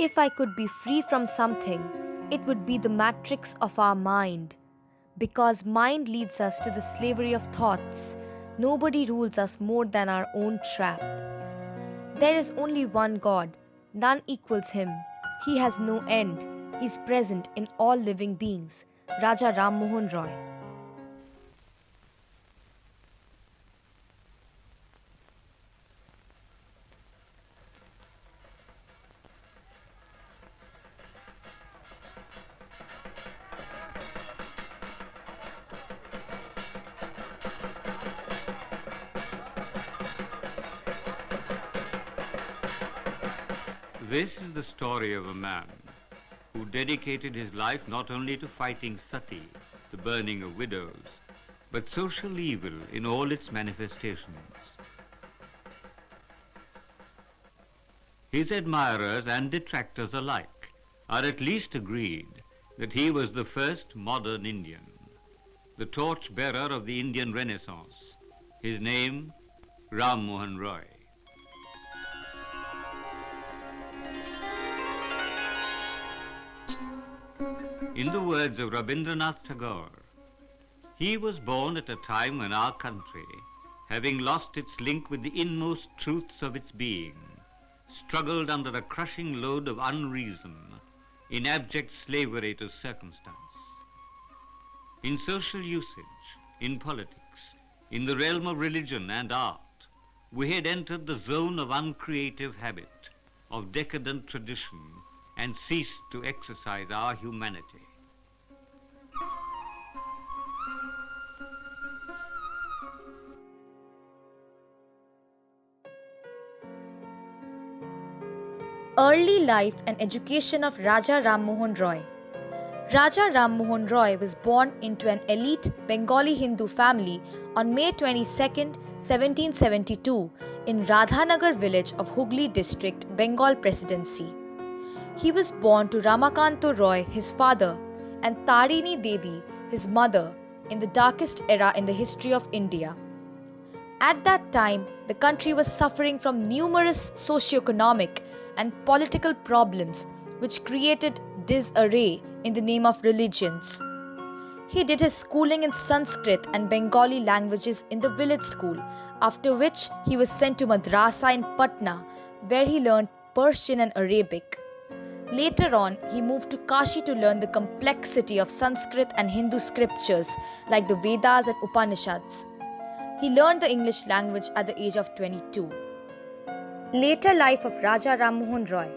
If I could be free from something, it would be the matrix of our mind. Because mind leads us to the slavery of thoughts, nobody rules us more than our own trap. There is only one God, none equals him. He has no end. He is present in all living beings. Raja Ram Mohan Roy. This is the story of a man who dedicated his life not only to fighting sati, the burning of widows, but social evil in all its manifestations. His admirers and detractors alike are at least agreed that he was the first modern Indian, the torch-bearer of the Indian Renaissance. His name, Ram Mohan Roy. In the words of Rabindranath Tagore, he was born at a time when our country, having lost its link with the inmost truths of its being, struggled under a crushing load of unreason, in abject slavery to circumstance. In social usage, in politics, in the realm of religion and art, we had entered the zone of uncreative habit, of decadent tradition, and ceased to exercise our humanity. Early life and education of Raja Ram Mohan Roy. Raja Ram Mohan Roy was born into an elite Bengali Hindu family on May 22, 1772 in Radhanagar village of Hooghly district, Bengal Presidency. He was born to Ramakanto Roy, his father, and Tarini Devi, his mother, in the darkest era in the history of India. At that time, the country was suffering from numerous socio-economic and political problems which created disarray in the name of religions. He did his schooling in Sanskrit and Bengali languages in the village school, after which he was sent to Madrasa in Patna, where he learned Persian and Arabic. Later on, he moved to Kashi to learn the complexity of Sanskrit and Hindu scriptures like the Vedas and Upanishads. He learned the English language at the age of 22. Later life of Raja Ram Mohan Roy.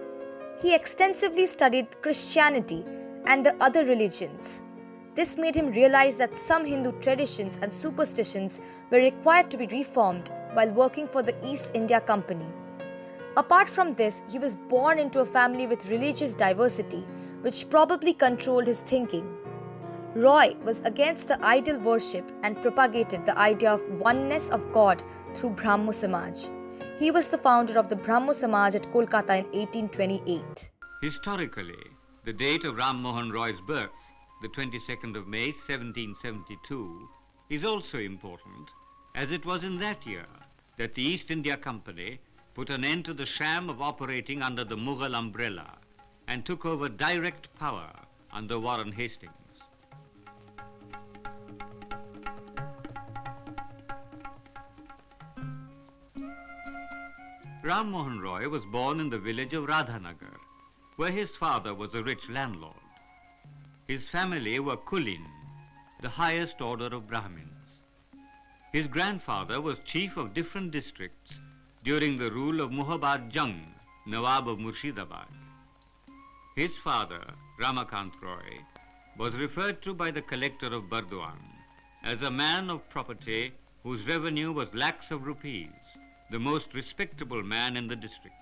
He extensively studied Christianity and the other religions. This made him realize that some Hindu traditions and superstitions were required to be reformed while working for the East India Company. Apart from this, he was born into a family with religious diversity, which probably controlled his thinking. Roy was against the idol worship and propagated the idea of oneness of God through Brahmo Samaj. He was the founder of the Brahmo Samaj at Kolkata in 1828. Historically, the date of Ram Mohan Roy's birth, the 22nd of May, 1772, is also important, as it was in that year that the East India Company put an end to the sham of operating under the Mughal umbrella and took over direct power under Warren Hastings. Ram Mohan Roy was born in the village of Radhanagar, where his father was a rich landlord. His family were Kulin, the highest order of Brahmins. His grandfather was chief of different districts during the rule of Muhabbat Jung, Nawab of Murshidabad. His father, Ramakant Roy, was referred to by the collector of Burdwan as a man of property whose revenue was lakhs of rupees, the most respectable man in the district.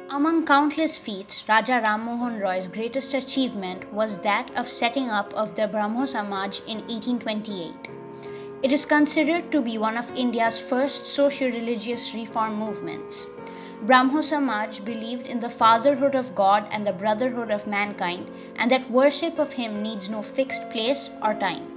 Among countless feats, Raja Ram Mohan Roy's greatest achievement was that of setting up of the Brahmo Samaj in 1828. It is considered to be one of India's first socio-religious reform movements. Brahmo Samaj believed in the fatherhood of God and the brotherhood of mankind, and that worship of him needs no fixed place or time.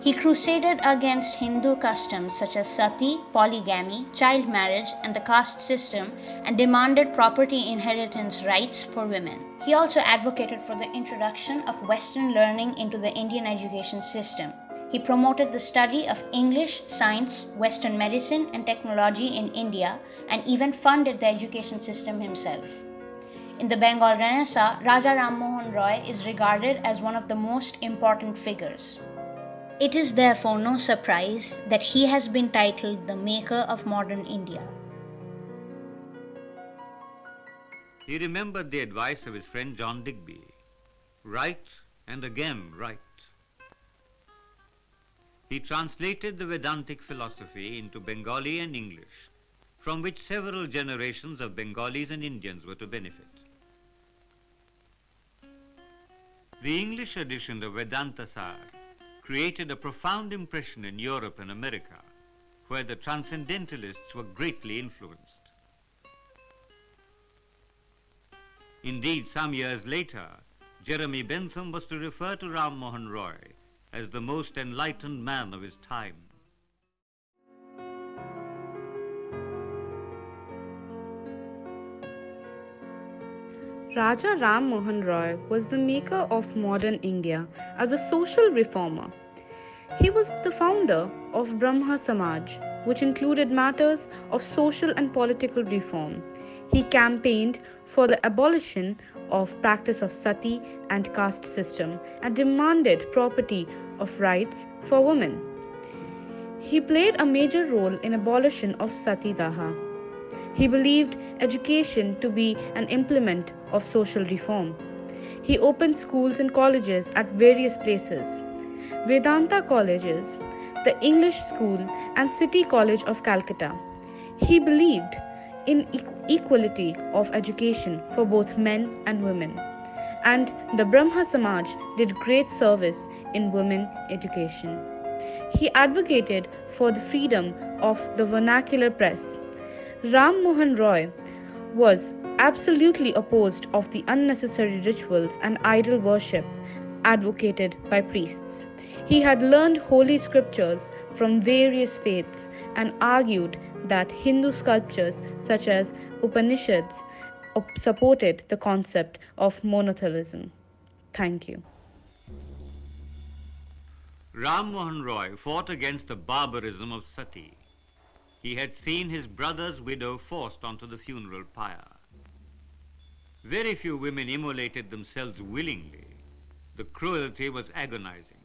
He crusaded against Hindu customs such as sati, polygamy, child marriage, and the caste system, and demanded property inheritance rights for women. He also advocated for the introduction of Western learning into the Indian education system. He promoted the study of English, science, Western medicine, and technology in India, and even funded the education system himself. In the Bengal Renaissance, Raja Ram Mohan Roy is regarded as one of the most important figures. It is therefore no surprise that he has been titled the maker of modern India. He remembered the advice of his friend John Digby: write and again write. He translated the Vedantic philosophy into Bengali and English, from which several generations of Bengalis and Indians were to benefit. The English edition of Vedanta Sar created a profound impression in Europe and America, where the transcendentalists were greatly influenced. Indeed, some years later, Jeremy Bentham was to refer to Ram Mohan Roy as the most enlightened man of his time. Raja Ram Mohan Roy was the maker of modern India as a social reformer. He was the founder of Brahmo Samaj, which included matters of social and political reform. He campaigned for the abolition of practice of sati and caste system and demanded property of rights for women. He played a major role in abolition of sati daha. He believed education to be an implement of social reform. He opened schools and colleges at various places: Vedanta colleges, the English School, and City College of Calcutta. He believed in equality of education for both men and women, and the Brahmo Samaj did great service in women education. He advocated for the freedom of the vernacular press. Ram Mohan Roy was absolutely opposed of the unnecessary rituals and idol worship advocated by priests. He had learned holy scriptures from various faiths and argued that Hindu sculptures such as Upanishads supported the concept of monotheism. Thank you. Ram Mohan Roy fought against the barbarism of sati. He had seen his brother's widow forced onto the funeral pyre. Very few women immolated themselves willingly. The cruelty was agonizing.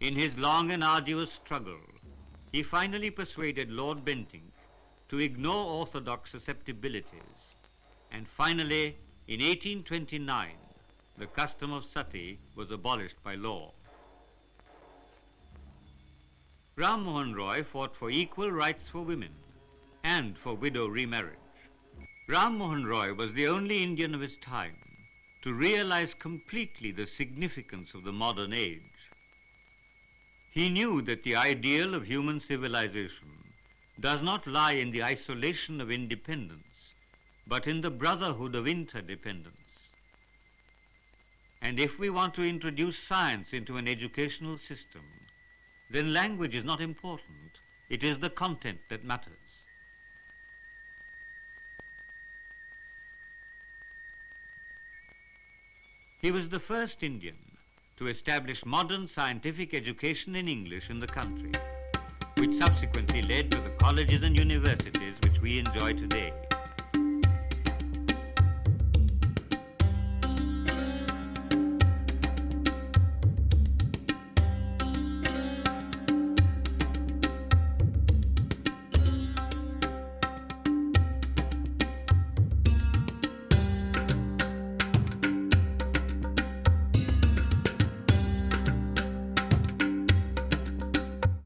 In his long and arduous struggle, he finally persuaded Lord Bentinck to ignore orthodox susceptibilities, and finally, in 1829, the custom of sati was abolished by law. Ram Mohan Roy fought for equal rights for women and for widow remarriage. Ram Mohan Roy was the only Indian of his time to realize completely the significance of the modern age. He knew that the ideal of human civilization does not lie in the isolation of independence, but in the brotherhood of interdependence. And if we want to introduce science into an educational system, then language is not important. It is the content that matters. He was the first Indian to establish modern scientific education in English in the country, which subsequently led to the colleges and universities which we enjoy today.